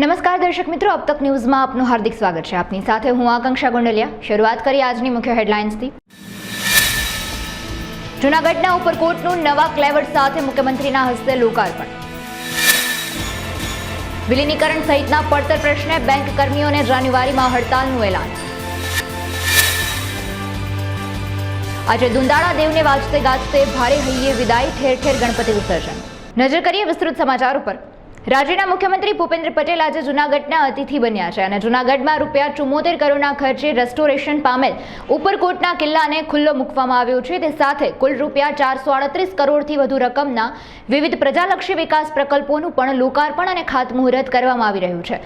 નમસ્કાર દર્શક મિત્રો, અબ તક ન્યૂઝમાં આપનું હાર્દિક સ્વાગત છે। આપની સાથે હું આકાંક્ષા ગોંડલિયા। શરૂઆત કરીએ આજની મુખ્ય હેડલાઇન્સથી। જૂનાગઢના ઉપરકોટનું નવા ક્લેવર સાથે મુખ્યમંત્રીના હસ્તે લોકાર્પણ। વિલીનીકરણ સહિતના પડતર પ્રશ્ને બેંક કર્મીઓને જાન્યુઆરીમાં હડતાલનું એલાન। આજે દુંદાળા દેવને વાજતે ગાજતે ભારે હૈયે વિદાય, ઠેર ઠેર ગણપતિ વિસર્જન। નજર કરીએ વિસ્તૃત સમાચારો પર। રાજ્યના મુખ્યમંત્રી ભૂપેન્દ્ર પટેલ આજે જૂનાગઢના અતિથિ બન્યા છે અને જૂનાગઢમાં ₹74 કરોડના ખર્ચે રેસ્ટોરેશન પામેલ ઉપરકોટના કિલ્લાને ખુલ્લો મૂકવામાં આવ્યો છે। તે સાથે કુલ ₹438 કરોડથી વધુ રકમના વિવિધ પ્રજાલક્ષી વિકાસ પ્રકલ્પોનું પણ લોકાર્પણ અને ખાતમુહૂર્ત કરવામાં આવી રહ્યું છે।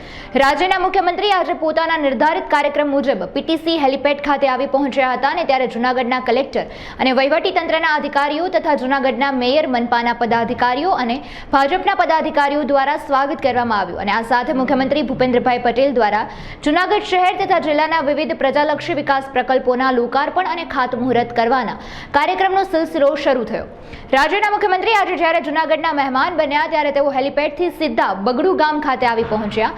રાજ્યના મુખ્યમંત્રી આજે પોતાના નિર્ધારિત કાર્યક્રમ મુજબ પીટીસી હેલિપેડ ખાતે આવી પહોંચ્યા હતા અને ત્યારે જૂનાગઢના કલેક્ટર અને વહીવટીતંત્રના અધિકારીઓ તથા જૂનાગઢના મેયર, મનપાના પદાધિકારીઓ અને ભાજપના પદાધિકારીઓ દ્વારા સ્વાગત કરવામાં આવ્યું અને આ સાથે મુખ્યમંત્રી ભૂપેન્દ્રભાઈ પટેલ દ્વારા જૂનાગઢ શહેર તથા જિલ્લાના વિવિધ પ્રજાલક્ષી વિકાસ પ્રકલ્પોના લોકાર્પણ અને ખાતમુહૂર્ત કરવાના કાર્યક્રમનો સિલસિલો શરૂ થયો। રાજ્યના મુખ્યમંત્રી આજે જ્યારે જૂનાગઢના મહેમાન બન્યા ત્યારે તેઓ હેલિપેડથી સીધા બગડુ ગામ ખાતે આવી પહોંચ્યા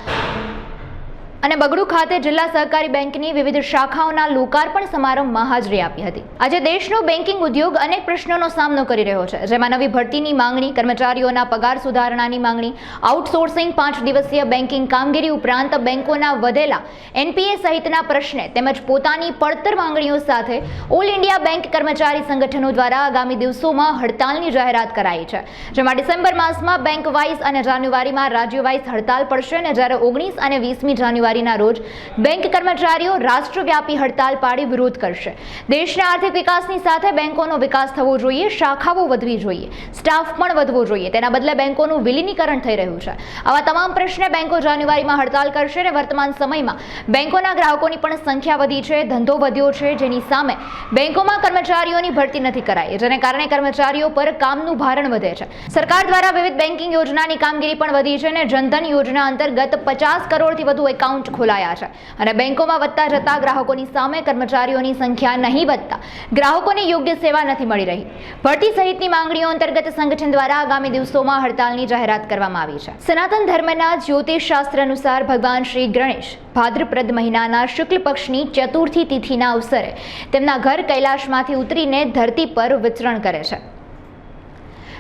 અને બગડુ ખાતે જિલ્લા સહકારી બેંકની વિવિધ શાખાઓના લોકાર્પણ સમારંભમાં હાજરી આપી હતી। આજે દેશનો બેન્કિંગ ઉદ્યોગ અનેક પ્રશ્નોનો સામનો કરી રહ્યો છે, જેમાં નવી ભરતીની માંગણી, કર્મચારીઓના પગાર સુધારણાની માંગણી, આઉટસોર્સિંગ, 5 દિવસીય બેન્કિંગ કામગીરી ઉપરાંત બેંકોના વધેલા એનપીએ સહિતના પ્રશ્ને તેમજ પોતાની પડતર માંગણીઓ સાથે ઓલ ઇન્ડિયા બેંક કર્મચારી સંગઠનો દ્વારા આગામી દિવસોમાં હડતાલની જાહેરાત કરાઈ છે, જેમાં ડિસેમ્બર માસમાં બેંક વાઇઝ અને જાન્યુઆરીમાં રાજ્ય વાઇઝ હડતાલ પડશે અને જ્યારે 19 અને 20મી જાન્યુઆરી રોજ બેંક કર્મચારીઓ રાષ્ટ્રવ્યાપી હડતાલ પાડી વિરોધ કરશે। દેશના આર્થિક વિકાસની સાથે બેંકોનો વિકાસ થવો જોઈએ, શાખાઓ વધવી જોઈએ, સ્ટાફ પણ વધવો જોઈએ, તેના બદલે બેંકોનું વિલીનીકરણ થઈ રહ્યું છે। આવા તમામ પ્રશ્ને બેંકો જાન્યુઆરીમાં હડતાલ કરશે અને વર્તમાન સમયમાં બેંકોના ગ્રાહકોની પણ સંખ્યા વધી છે, ધંધો વધ્યો છે, જેની સામે બેંકોમાં કર્મચારીઓની ભરતી નથી કરાઈ, જેને કારણે કર્મચારીઓ પર કામનું ભારણ વધે છે। સરકાર દ્વારા વિવિધ બેન્કિંગ યોજનાની કામગીરી પણ વધી છે અને જનધન યોજના અંતર્ગત 50 કરોડથી વધુ એકાઉન્ટ ખોલાયા છે અને બેંકોમાં વધતા જતા ગ્રાહકોની સામે કર્મચારીઓની સંખ્યા નહીં વધતા ગ્રાહકોને યોગ્ય સેવા નથી મળી રહી। ભરતી સહિતની માંગણીઓ અંતર્ગત સંગઠન દ્વારા આગામી દિવસોમાં હડતાલની જાહેરાત કરવામાં આવી છે। સનાતન ધર્મના જ્યોતિષ શાસ્ત્ર અનુસાર ભગવાન શ્રી ગણેશ ભાદ્રપદ મહિનાના શુક્લ પક્ષની ચતુર્થી તિથિના અવસરે તેમના ઘર કૈલાશમાંથી ઉતરીને ધરતી પર વિચરણ કરે છે।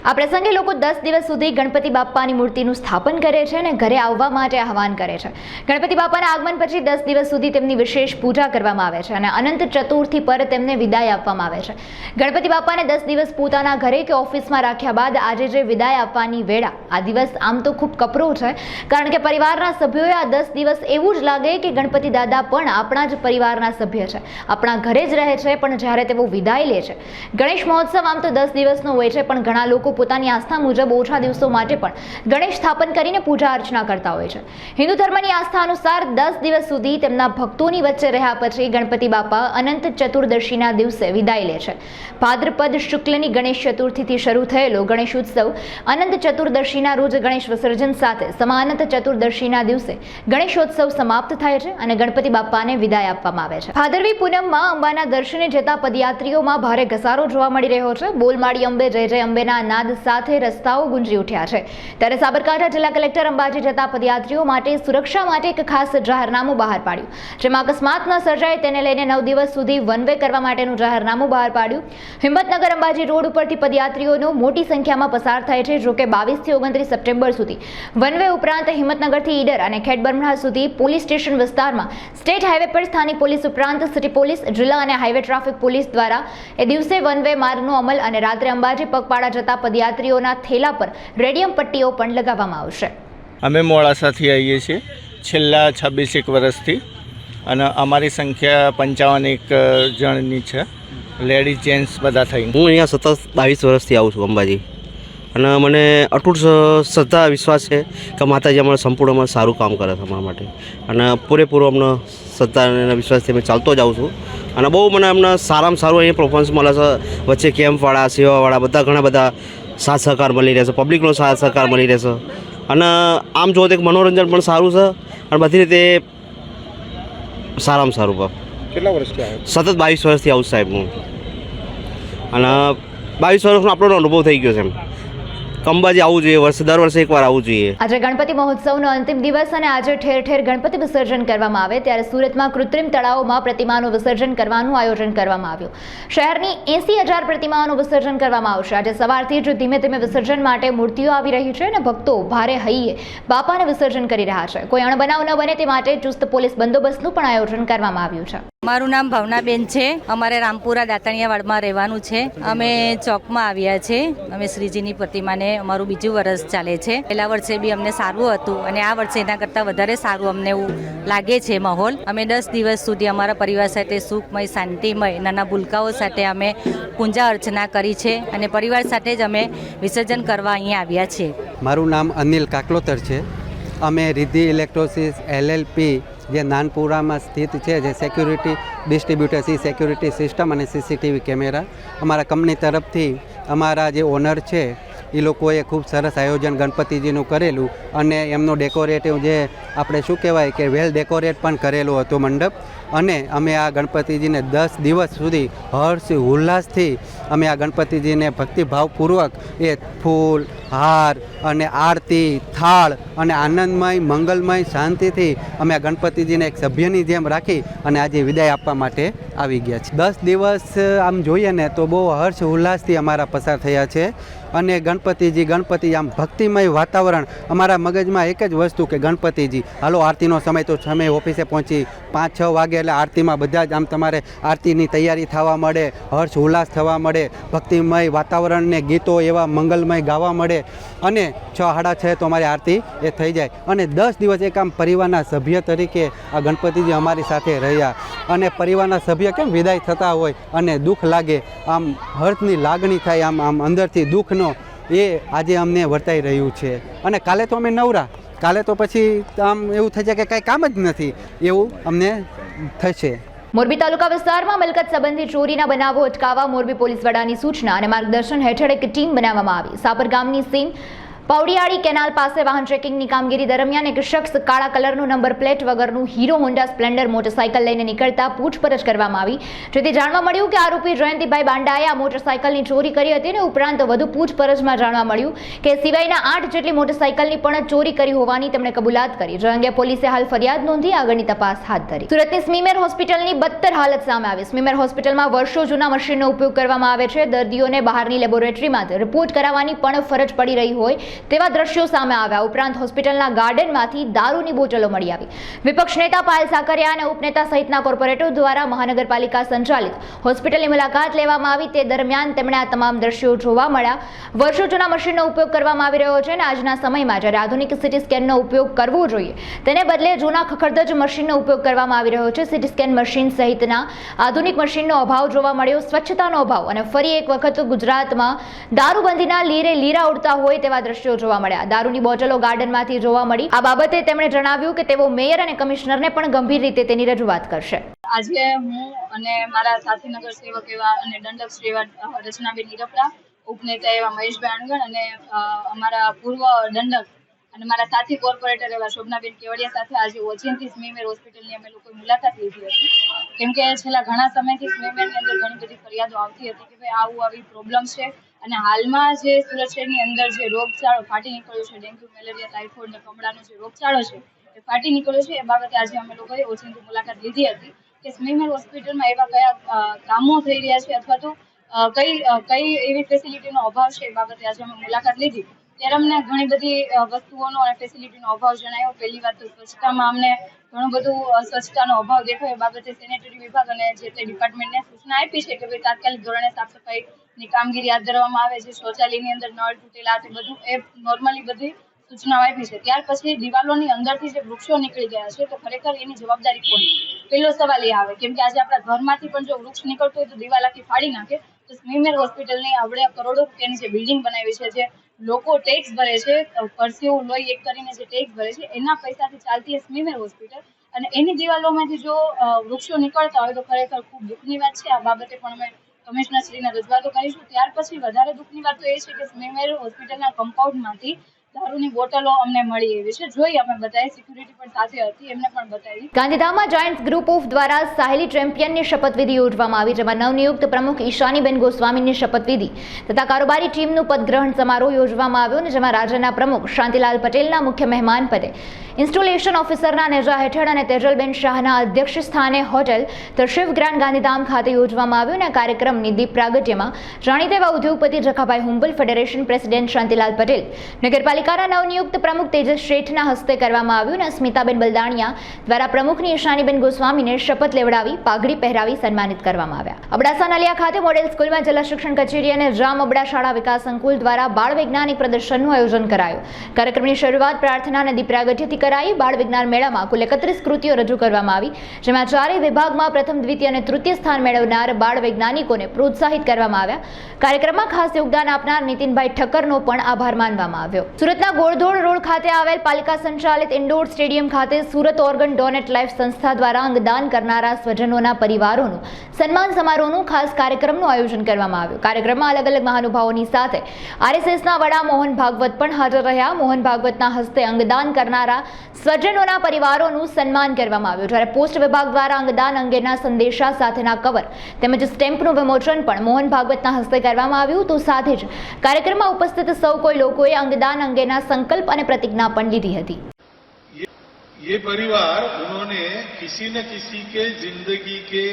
આ પ્રસંગે લોકો 10 દિવસ સુધી ગણપતિ બાપ્પાની મૂર્તિનું સ્થાપન કરે છે અને ઘરે આવવા માટે આહવાન કરે છે। ગણપતિ બાપ્પાના આગમન પછી 10 દિવસ સુધી તેમની વિશેષ પૂજા કરવામાં આવે છે અને અનંત ચતુર્થી પર તેમને વિદાય આપવામાં આવે છે। ગણપતિ બાપ્પાને 10 દિવસ પોતાના ઘરે કે ઓફિસમાં રાખ્યા બાદ આજે જે વિદાય આપવાની વેળા, આ દિવસ આમ તો ખૂબ કપરો છે, કારણ કે પરિવારના સભ્યોએ આ 10 દિવસ એવું જ લાગે કે ગણપતિ દાદા પણ આપણા જ પરિવારના સભ્ય છે, આપણા ઘરે જ રહે છે, પણ જ્યારે તેઓ વિદાય લે છે। ગણેશ મહોત્સવ આમ તો 10 દિવસનો હોય છે, પણ ઘણા લોકો પોતાની આસ્થા મુજબ ઓછા દિવસો માટે પણ ગણેશ સ્થાપન કરીને પૂજા અર્ચના કરતા હોય છે। હિન્દુ ધર્મની આસ્થા અનુસાર 10 દિવસ સુધી તેમના ભક્તોની વચ્ચે રહ્યા પછી ગણપતિ બાપા અનંત ચતુર્દશીના દિવસે વિદાય લે છે। ભાદ્રપદ શુક્લની ગણેશ ચતુર્થીથી શરૂ થયેલો ગણેશ ઉત્સવ અનંત ચતુર્દશીના રોજ ગણેશ વિસર્જન સાથે સમાનંત ચતુર્દશીના દિવસે ગણેશોત્સવ સમાપ્ત થાય છે અને ગણપતિ બાપ્પાને વિદાય આપવામાં આવે છે। ભાદરવી પૂનમમાં અંબાના દર્શને જતા પદયાત્રીઓમાં ભારે ઘસારો જોવા મળી રહ્યો છે। બોલમાળી અંબે જય જય અંબેના નાદ સાથે રસ્તાઓ ગુંજી ઉઠ્યા છે। ત્યારે સાબરકાંઠા જિલ્લા કલેક્ટર અંબાજી જતા પદયાત્રીઓ માટે સુરક્ષા માટે એક ખાસ જાહેરનામું બહાર પાડ્યું, જેમાં અકસ્માત ન સર્જાય તેને લઈને 9 દિવસ સુધી વન વે કરવા માટેનું જાહેરનામું બહાર પાડ્યું। હિંમતનગર અંબાજી રોડ ઉપરથી પદયાત્રીઓનો મોટી સંખ્યામાં પસાર થાય છે, જોકે 22 થી 29 સપ્ટેમ્બર સુધી વન વે ઉપરાંત હિંમતનગરથી ઈડર અને ખેડબ્રહ્મા સુધી પોલીસ સ્ટેશન વિસ્તારમાં સ્ટેટ હાઈવે પર સ્થાનિક પોલીસ ઉપરાંત સિટી પોલીસ, જિલ્લા અને હાઈવે ટ્રાફિક પોલીસ દ્વારા એ દિવસે વન વે માર્ગનો અમલ અને રાત્રે અંબાજી પગપાળા જતા પદયાત્રીઓના થેલા પર રેડિયમ પટ્ટીઓ પણ લગાવવામાં આવશે। અમે મોડાસાથી આવીએ છીએ છેલ્લા 26 વર્ષથી અને અમારી સંખ્યા 55 જણની છે, લેડીઝ જેન્ટ્સ બધા થઈને। હું અહીંયા સતત 22 વર્ષથી આવું છું અંબાજી અને મને અટૂટ શ્રદ્ધા વિશ્વાસ છે કે માતાજી અમારે સંપૂર્ણ સારું કામ કરે છે અમારા માટે અને પૂરેપૂરો અમને શ્રદ્ધા અને વિશ્વાસથી અમે ચાલતો જ આવું છું અને બહુ મને અમને સારામાં સારું અહીંયા પરફોર્મન્સ મળે છે। વચ્ચે કેમ્પવાળા, સેવાવાળા બધા ઘણા બધા સાથ સહકાર મળી રહેશે, પબ્લિકનો સાથ સહકાર મળી રહેશે અને આમ જોવો તો એક મનોરંજન પણ સારું છે અને બધી રીતે સારામાં સારું। કેટલા વર્ષથી સતત 22 વર્ષથી આવું સાહેબ હું અને 22 વર્ષનો આપણો અનુભવ થઈ ગયો છે એમ। અંબાજી આવવું જોઈએ, દર વર્ષે એકવાર આવવું જોઈએ. આજે ગણપતિ મહોત્સવનો અંતિમ દિવસ અને આજે ઠેર ઠેર ગણપતિ વિસર્જન કરવામાં આવે ત્યારે સુરતમાં કૃત્રિમ તળાવોમાં પ્રતિમાનું વિસર્જન કરવાનું આયોજન કરવામાં આવ્યું. શહેરની 80,000 પ્રતિમાઓનું વિસર્જન કરવામાં આવશે. આજે સવારથી જ ધીમે ધીમે વિસર્જન માટે મૂર્તિઓ આવી રહી છે અને ભક્તો ભારે હૈયે બાપાને વિસર્જન કરી રહ્યા છે. કોઈ અણબનાવ ન બને તે માટે ચુસ્ત પોલીસ બંદોબસ્તનું પણ આયોજન કરવામાં આવ્યું છે. મારું નામ ભાવનાબેન છે. અમારે રામપુરા દાતણિયાવાડમાં રહેવાનું છે. અમે ચોકમાં આવ્યા છે. અમે શ્રીજીની પ્રતિમાને અમારું બીજું વર્ષ ચાલે છે. પહેલા વર્ષે બી અમને સારું હતું અને આ વર્ષે એના કરતાં વધારે સારું અમને એવું લાગે છે માહોલ. અમે 10 દિવસ સુધી અમારા પરિવાર સાથે સુખમય શાંતિમય નાના ભૂલકાઓ સાથે અમે પૂજા અર્ચના કરી છે અને પરિવાર સાથે જ અમે વિસર્જન કરવા અહીંયા આવ્યા છીએ. મારું નામ અનિલ કાકલોતર છે. અમે રિદ્ધિ ઇલેક્ટ્રોસિસ LLP જે નાનપુરામાં સ્થિત છે, જે સિક્યુરિટી ડિસ્ટ્રીબ્યુટર છે, સિક્યુરિટી સિસ્ટમ અને CCTV કેમેરા અમારા કંપની તરફથી અમારા જે ઓનર છે એ લોકોએ ખૂબ સરસ આયોજન ગણપતિજીનું કરેલું અને એમનો ડેકોરેટિવ જે આપણે શું કહેવાય કે વેલ ડેકોરેટ પણ કરેલો હતો મંડપ. અને અમે આ ગણપતિજીને 10 દિવસ સુધી હર્ષ ઉલ્લાસથી અમે આ ગણપતિજીને ભક્તિભાવપૂર્વક એ ફૂલ હાર અને આરતી થાળ અને આનંદમય મંગલમય શાંતિથી અમે આ ગણપતિજીને એક સભ્યની જેમ રાખી અને આજે વિદાય આપવા માટે આવી ગયા છે. 10 દિવસ આમ જોઈએ ને તો બહુ હર્ષ ઉલ્લાસથી અમારા પસાર થયા છે. અને ગણપતિ આમ ભક્તિમય વાતાવરણ. અમારા મગજમાં એક જ વસ્તુ કે ગણપતિજી હાલો આરતીનો સમય તો સમય ઓફિસે પહોંચી 5-6 વાગે એટલે આરતીમાં બધા જ આમ તમારે આરતીની તૈયારી થવા મળે, હર્ષ ઉલ્લાસ થવા મળે, ભક્તિમય વાતાવરણને ગીતો એવા મંગલમય ગાવા મળે અને 6-6:30 તો અમારી આરતી એ થઈ જાય. અને 10 દિવસ એક આમ પરિવારના સભ્ય તરીકે આ ગણપતિજી અમારી સાથે રહ્યા. અને પરિવારના સભ્ય કેમ વિદાય થતા હોય અને દુઃખ લાગે, આમ હર્ષની લાગણી થાય, આમ અંદરથી દુઃખનો એ આજે અમને વર્તાઈ રહ્યું છે. અને કાલે તો અમે નવરા, કાલે તો પછી આમ એવું થઈ જાય કે કાંઈ કામ જ નથી એવું અમને થશે. મોરબી તાલુકા વિસ્તારમાં મિલકત સંબંધી ચોરીના બનાવો અટકાવવા મોરબી પોલીસ વડાની સૂચના અને માર્ગદર્શન હેઠળ એક ટીમ બનાવવામાં આવી. સાપર ગામની સીમ પાવડિયાળી કેનાલ પાસે વાહન ચેકિંગની કામગીરી દરમિયાન એક શખ્સ કાળા કલરનું નંબર પ્લેટ વગરનું હીરો હોન્ડા સ્પ્લેન્ડર મોટરસાઇકલ લઈને નીકળતા પૂછપરછ કરવામાં આવી, જેથી જાણવા મળ્યું કે આરોપી જયંતિભાઈ બાંડાએ આ મોટરસાઇકલની ચોરી કરી હતી અને ઉપરાંત વધુ પૂછપરછમાં જાણવા મળ્યું કે સિવાયના 8 જેટલી મોટરસાઇકલની પણ ચોરી કરી હોવાની તેમણે કબૂલાત કરી. જે અંગે પોલીસે હાલ ફરિયાદ નોંધી આગળની તપાસ હાથ ધરી. સુરતની સ્મીમેર હોસ્પિટલની બદતર હાલત સામે આવી. સ્મીમેર હોસ્પિટલમાં વર્ષો જૂના મશીનનો ઉપયોગ કરવામાં આવે છે. દર્દીઓને બહારની લેબોરેટરીમાં રિપોર્ટ કરાવવાની પણ ફરજ પડી રહી હોય તેવા દ્રશ્યો સામે આવ્યા. ઉપરાંત હોસ્પિટલના ગાર્ડનમાંથી દારૂની બોટલો મળી આવી. વિપક્ષ નેતા પાયલ સાકરિયા અને ઉપનેતા સહિતના કોર્પોરેટરો દ્વારા મહાનગરપાલિકા સંચાલિત હોસ્પિટલની મુલાકાત લેવામાં આવી. તે દરમિયાન તેમણે આ તમામ દ્રશ્યો જોવા મળ્યા. વર્ષો જૂના મશીનનો ઉપયોગ કરવામાં આવી રહ્યો છે અને આજના સમયમાં જ્યારે આધુનિક સિટી સ્કેનનો ઉપયોગ કરવો જોઈએ તેને બદલે જૂના ખખડધજ મશીનનો ઉપયોગ કરવામાં આવી રહ્યો છે. સિટી સ્કેન મશીન સહિતના આધુનિક મશીનનો અભાવ જોવા મળ્યો, સ્વચ્છતાનો અભાવ અને ફરી એક વખત ગુજરાતમાં દારૂબંધીના લીરે લીરા ઉડતા હોય તેવા દ્રશ્યો જોવા મળ્યા. દારૂની બોટલો ગાર્ડનમાંથી જોવા મળી. આ બાબતે તેમણે જણાવ્યું કે તેઓ મેયર અને કમિશનરને પણ ગંભીર રીતે તેની રજૂઆત કરશે. આજે હું અને મારા સાથી નગર સેવક એવા અને દંડક શ્રી એવા રચનાબેન નિરપરા, ઉપનેતા એવા મહેશભાઈ અણગણ અને અમારા પૂર્વ દંડક અને મારા સાથી કોર્પોરેટર એવા શોભનાબેન કેવડિયા સાથે આજે ઓચિંતી સ્મીમેર હોસ્પિટલની અમે લોકોએ મુલાકાત લીધી હતી. કેમ કે છેલ્લા ઘણા સમયથી સ્મીમેરની અંદર ઘણી બધી ફરિયાદો આવતી હતી કે ભાઈ આવી પ્રોબ્લેમ છે. અને હાલમાં જે સુરત શહેરની અંદર જે રોગચાળો ફાટી નીકળ્યો છે, ડેન્ગ્યુ, મેલેરિયા, ટાઇફોઇડ ને કમળાનો જે રોગચાળો છે એ ફાટી નીકળ્યો છે. એ બાબતે આજે અમે લોકોએ ઓચિંતી મુલાકાત લીધી હતી કે સ્મીમેર હોસ્પિટલમાં એવા કયા કામો થઈ રહ્યા છે અથવા તો કઈ એવી ફેસિલિટીનો અભાવ છે એ બાબતે આજે અમે મુલાકાત લીધી. ત્યારે અમને ઘણી બધી વસ્તુઓનો અને ફેસિલિટીનો અભાવ જણાયો. પહેલી વાત તો સ્વચ્છતામાં અમને ઘણું બધું સ્વચ્છતાનો અભાવ દેખાયો. એ બાબતે સેનેટરી વિભાગ અને જે તે ડિપાર્ટમેન્ટને સૂચના આપી છે કે ભાઈ તાત્કાલિક ધોરણે સાફ સફાઈની કામગીરી હાથ ધરવામાં આવે છે. શૌચાલયની અંદર નળ તૂટેલા તે બધું એ નોર્મલી બધી સૂચનાઓ આપી છે. ત્યાર પછી દિવાલોની અંદરથી જે વૃક્ષો નીકળી ગયા છે તો ખરેખર એની જવાબદારી કોની? પહેલો સવાલ એ આવે. કેમ કે આજે આપણા ઘરમાંથી પણ જો વૃક્ષ નીકળતું હોય તો દિવાલ આખી ફાડી નાખે. તો સ્મીમેર હોસ્પિટલની આપણે કરોડો રૂપિયાની જે બિલ્ડિંગ બનાવી છે, જે લોકો ટેક્સ ભરે છે, પરસેવું લોહી એક કરીને જે ટેક્સ ભરે છે, એના પૈસાથી ચાલતી એ સ્મીમેર હોસ્પિટલ અને એની દિવાલોમાંથી જો વૃક્ષો નીકળતા હોય તો ખરેખર ખૂબ દુઃખની વાત છે. આ બાબતે પણ અમે કમિશનરશ્રીને રજૂઆતો કરીશું. ત્યાર પછી વધારે દુઃખની વાત તો એ છે કે સ્મીમેર હોસ્પિટલના કમ્પાઉન્ડમાંથી દારૂની બોટલો અમને મળી એવી છે. જોઈ અમે બધાએ, સિક્યુરિટી પણ સાથે હતી, એમને પણ બતાવી. ગાંધીધામમાં જાયન્ટ્સ ગ્રુપ ઓફ દ્વારા સાહેલી ચેમ્પિયનની શપથવિધિ યોજવામાં આવી, જેમાં નવનિયુક્ત પ્રમુખ ઈશાનીબેન ગોસ્વામીની શપથવિધિ તથા કારોબારી ટીમનું પદગ્રહણ સમારોહ યોજવામાં આવ્યો, અને જેમાં રાજ્યના પ્રમુખ શાંતિલાલ પટેલના મુખ્ય મહેમાન પદે, ઇન્સ્ટોલેશન ઓફિસરના નેજા હેઠળ અને તેજલબેન શાહના અધ્યક્ષ સ્થાને hotel the Shiv grand Gandhidham ખાતે યોજવામાં આવ્યું. અને આ કાર્યક્રમની દીપ પ્રાગટ્યમાં જાણીતા એવા ઉદ્યોગપતિ જખાભાઈ હુંબલ, ફેડરેશન પ્રેસિડેન્ટ શાંતિલાલ પટેલ, નગરપાલિકાના નવનિયુક્ત પ્રમુખ તેજસ શેઠના હસ્તે કરવામાં આવ્યું. અને સ્મિતાબેન બલદાણિયા દ્વારા પ્રમુખની ઈશાનીબેન ગોસ્વામીને શપથ લેવડાવી પાઘડી પહેરાવી સન્માનિત કરવામાં આવ્યા. અબડાસા નલિયા ખાતે મોડેલ સ્કૂલમાં જિલ્લા શિક્ષણ કચેરી અને જામ અબડા શાળા વિકાસ સંકુલ દ્વારા બાળ વૈજ્ઞાનિક પ્રદર્શનનું આયોજન કરાયું. કાર્યક્રમની શરૂઆત પ્રાર્થના અને દીપ પ્રાગટ્યથી કરાઈ. બાળ વિજ્ઞાન મેળામાં કુલ 31 કૃતિઓ રજૂ કરવામાં આવી, જેમાં ચારેય વિભાગમાં પ્રથમ, દ્વિતીય અને તૃતીય સ્થાન મેળવનાર બાળ વૈજ્ઞાનિકોને પ્રોત્સાહિત કરવામાં આવ્યા. કાર્યક્રમમાં ખાસ યોગદાન આપનાર નીતિનભાઈ ઠક્કરનો પણ આભાર માનવામાં આવ્યો. સુરતના ગોળધોડ રોડ ખાતે આવેલ પાલિકા સંચાલિત ઇન્ડોર સ્ટેડિયમ ખાતે સુરત ઓર્ગન ડોનેટ લાઈફ સંસ્થા દ્વારા અંગદાન કરનારા સ્વજનોના પરિવારોનું સન્માન સમારોહનું ખાસ કાર્યક્રમનું આયોજન કરવામાં આવ્યું. કાર્યક્રમમાં અલગ અલગ મહાનુભાવોની સાથે આરએસએસના વડા મોહન ભાગવત પણ હાજર રહ્યા. મોહન ભાગવતના હસ્તે અંગદાન કરનારા સ્વજનોના પરિવારોનું સન્માન કરવામાં આવ્યું, જ્યારે પોસ્ટ વિભાગ દ્વારા અંગદાન અંગેના સંદેશા સાથેના કવર તેમજ સ્ટેમ્પનું વિમોચન પણ મોહન ભાગવતના હસ્તે કરવામાં આવ્યું. તો સાથે જ કાર્યક્રમમાં ઉપસ્થિત સૌ કોઈ લોકોએ અંગદાન અંગેના સંકલ્પ અને પ્રતિજ્ઞા પણ લીધી હતી. ये परिवार उन्होंने किसी न किसी के जिंदगी के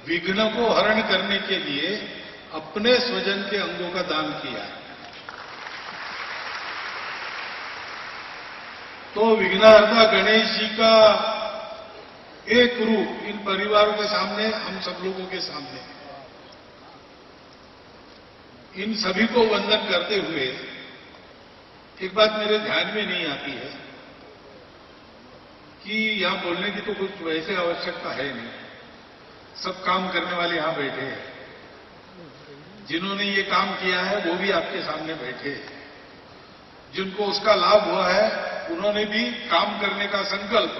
विघ्न को हरण करने के लिए अपने स्वजन के अंगों का दान किया है. तो विघ्नहर्ता गणेश जी का एक रूप इन परिवारों के सामने, हम सब लोगों के सामने, इन सभी को वंदन करते हुए एक बात मेरे ध्यान में नहीं आती है कि यहां बोलने की तो कुछ वैसे आवश्यकता है नहीं. सब काम करने वाले यहां बैठे हैं, जिन्होंने ये काम किया है वो भी आपके सामने बैठे हैं, जिनको उसका लाभ हुआ है उन्होंने भी काम करने का संकल्प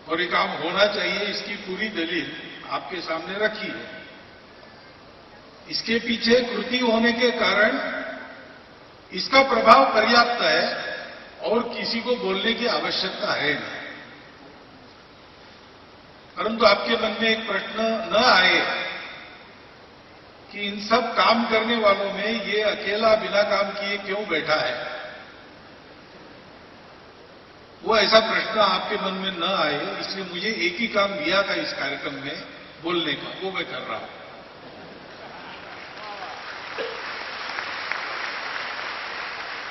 और ये काम होना चाहिए इसकी पूरी दलील आपके सामने रखी है. इसके पीछे कृति होने के कारण इसका प्रभाव पर्याप्त है और किसी को बोलने की आवश्यकता है नहीं. परंतु आपके मन में एक प्रश्न न आए कि इन सब काम करने वालों में ये अकेला बिना काम किए क्यों बैठा है, वो ऐसा प्रश्न आपके मन में न आए, इसलिए मुझे एक ही काम दिया था इस कार्यक्रम में बोलने का, वो मैं कर रहा हूं.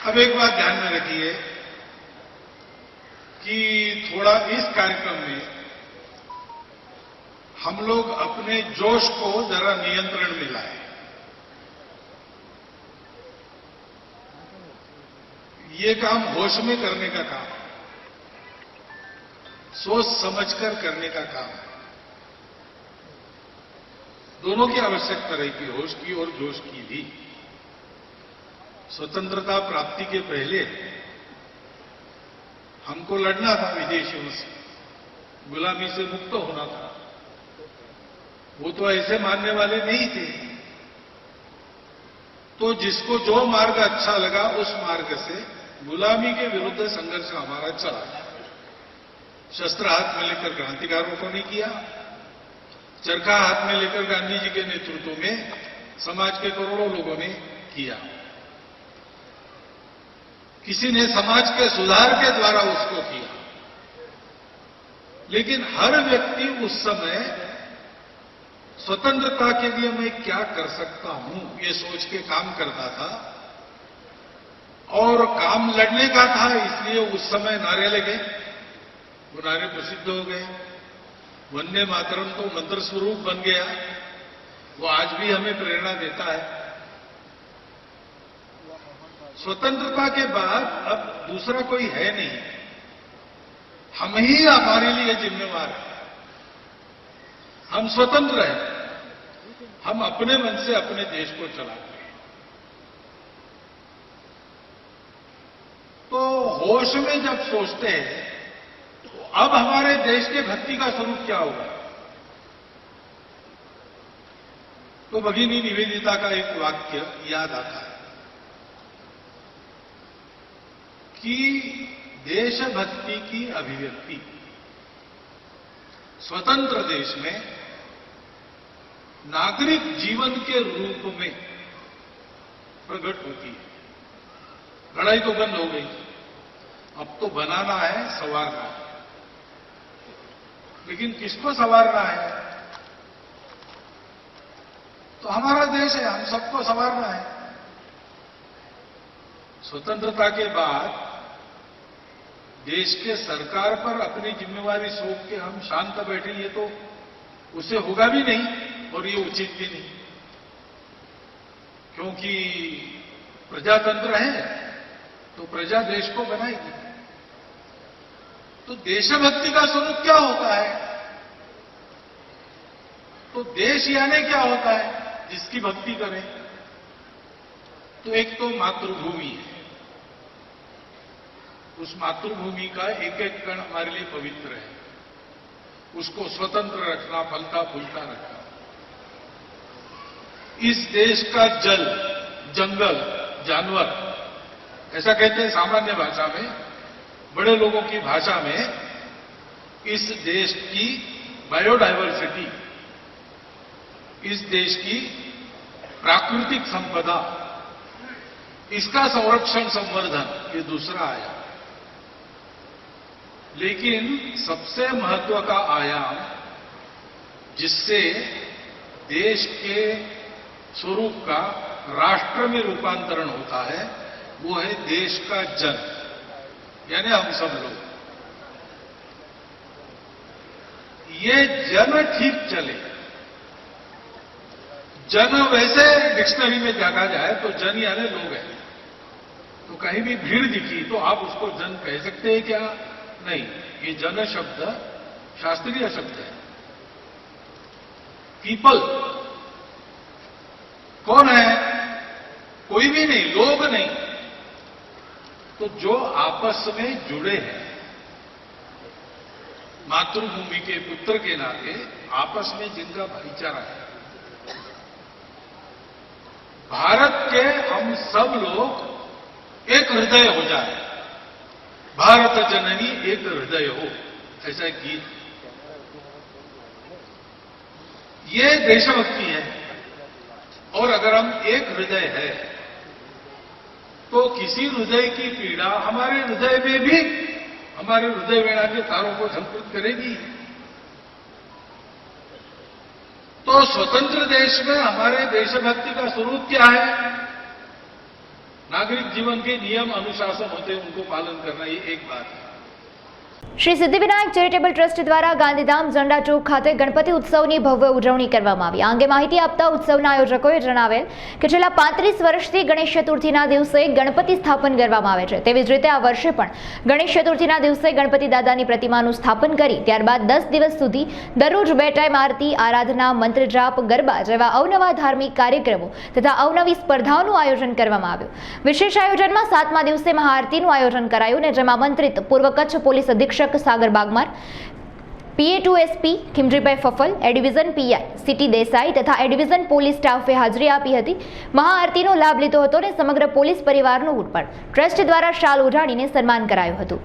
अब एक बात ध्यान में रखिए कि थोड़ा इस कार्यक्रम में हम लोग अपने जोश को जरा नियंत्रण में लाएं. ये काम होश में करने का काम, सोच समझकर करने का काम है. दोनों की आवश्यकता रहती है, होश की और जोश की भी. स्वतंत्रता प्राप्ति के पहले हमको लड़ना था विदेशियों से, गुलामी से मुक्त होना था. वो तो ऐसे मानने वाले नहीं थे. तो जिसको जो मार्ग अच्छा लगा उस मार्ग से गुलामी के विरुद्ध संघर्ष हमारा चला. शस्त्र हाथ में लेकर क्रांतिकारों ने किया, चरखा हाथ में लेकर गांधी जी के नेतृत्व में समाज के करोड़ों लोगों ने किया. किसी ने समाज के सुधार के द्वारा उसको किया. लेकिन हर व्यक्ति उस समय स्वतंत्रता के लिए मैं क्या कर सकता हूं ये सोच के काम करता था, और काम लड़ने का था. इसलिए उस समय नारे लगे, वो नारे प्रसिद्ध हो गए. वंदे मातरम तो मंत्र स्वरूप बन गया, वो आज भी हमें प्रेरणा देता है. स्वतंत्रता के बाद अब दूसरा कोई है नहीं, हम ही हमारे लिए जिम्मेवार हैं. हम स्वतंत्र हैं, हम अपने मन से अपने देश को चलाते हैं. तो होश में जब सोचते हैं तो अब हमारे देश के भक्ति का स्वरूप क्या होगा. तो भगिनी निवेदिता का एक वाक्य याद आता है कि देशभक्ति की अभिव्यक्ति स्वतंत्र देश में नागरिक जीवन के रूप में प्रकट होती है। लड़ाई तो बंद हो गई, अब तो बनाना है, संवारना है। लेकिन किसको संवारना है? तो हमारा देश है, हम सबको संवारना है। स्वतंत्रता के बाद देश के सरकार पर अपनी जिम्मेवारी सौंप के हम शांत बैठे, ये तो उससे होगा भी नहीं और ये उचित भी नहीं, क्योंकि प्रजातंत्र है तो प्रजा देश को बनाएगी। तो देशभक्ति का स्वरूप क्या होता है? तो देश यानी क्या होता है जिसकी भक्ति करें? तो एक तो मातृभूमि है, उस मातृभूमि का एक एक कण हमारे लिए पवित्र है, उसको स्वतंत्र रखना, फलता फूलता रखना। इस देश का जल, जंगल, जानवर, ऐसा कहते हैं सामान्य भाषा में, बड़े लोगों की भाषा में, इस देश की बायोडायवर्सिटी, इस देश की प्राकृतिक संपदा, इसका संरक्षण संवर्धन, ये दूसरा आयाम। लेकिन सबसे महत्व का आयाम जिससे देश के स्वरूप का राष्ट्र में रूपांतरण होता है, वो है देश का जन, यानी हम सब लोग। ये जन ठीक चले, जन वैसे डिक्शनरी में देखा जाए तो जन यानी लोग हैं। तो कहीं भी भीड़ दिखी तो आप उसको जन कह सकते हैं क्या? नहीं, ये जन शब्द शास्त्रीय शब्द है। पीपल कौन है? कोई भी नहीं, लोग नहीं। तो जो आपस में जुड़े हैं, मातृभूमि के पुत्र के नाते आपस में जिनका भाईचारा है। भारत के हम सब लोग एक हृदय हो जाए, भारत जननी एक हृदय हो, ऐसा एक गीत। ये देशभक्ति है। और अगर हम एक हृदय है तो किसी हृदय की पीड़ा हमारे हृदय में भी, हमारे हृदय वेणा के तारों को झंकृत करेगी। तो स्वतंत्र देश में हमारे देशभक्ति का स्वरूप क्या है? नागरिक जीवन के नियम अनुशासन होते हैं, उनको पालन करना, ये एक बात है। શ્રી સિદ્ધિવિનાયક ચેરિટેબલ ટ્રસ્ટ દ્વારા ગાંધીધામ ઝંડા ચોક ખાતે ગણપતિ ઉત્સવની ભવ્ય ઉજવણી કરવામાં આવી। આ અંગે માહિતી આપતા ઉત્સવના આયોજકોએ જણાવેલ કે છેલ્લા 35 વર્ષથી ગણેશ ચતુર્થીના દિવસે ગણપતિ સ્થાપન કરવામાં આવે છે। તેવી જ રીતે આ વર્ષે પણ ગણેશ ચતુર્થીના દિવસે ગણપતિ દાદાની પ્રતિમાનું સ્થાપન કરી ત્યારબાદ 10 દિવસ સુધી દરરોજ 2 ટાઈમ આરતી, આરાધના, મંત્રજાપ, ગરબા જેવા અવનવા ધાર્મિક કાર્યક્રમો તથા અવનવી સ્પર્ધાઓનું આયોજન કરવામાં આવ્યું। વિશેષ આયોજનમાં 7મા દિવસે મહાઆરતીનું આયોજન કરાયું ને જેમાં આમંત્રિત પૂર્વ કચ્છ પોલીસ અધિક્ષક Sagar Bagmar, PA2SP Khimjibhai Fafal, A division PI city Desai तथा ए डिविजन पोलीस स्टाफे हाजरी आपी हती। महाआरतीनो लाभ लीधो हतो ने समग्र पोलीस परिवारनो पण ट्रस्ट द्वारा शाल ओढाडीने सन्मान करायुं हतुं।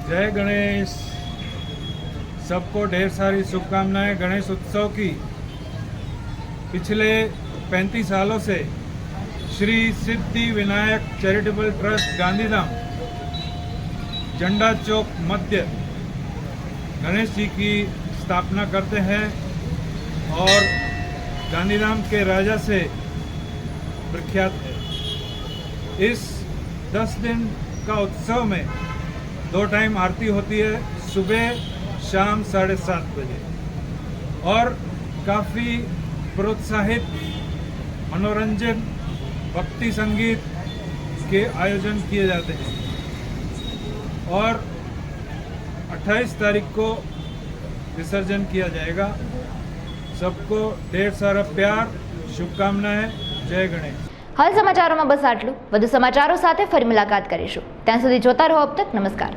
जय गणेश। सबको ढेर सारी शुभकामनाएं गणेश उत्सव की। पिछले 35 सालों से श्री सिद्धि विनायक चैरिटेबल ट्रस्ट गांधीधाम झंडा चौक मध्य गणेश जी की स्थापना करते हैं और गांधीधाम के राजा से प्रख्यात है। इस 10 दिन का उत्सव में 2 टाइम आरती होती है, सुबह शाम 7:30 बजे, और काफ़ी प्रोत्साहित मनोरंजन, भक्ति संगीत के आयोजन किए जाते हैं। और 28 तारीख को विसर्जन किया जाएगा। सबको ढेर सारा प्यार, शुभकामनाएं। जय गणेश। हाल समाचारों में बस आटलू। વધુ સમાચારો સાથે ફરી મુલાકાત કરીશું। ત્યાં સુધી જોતા રહો અબ તક। નમસ્કાર।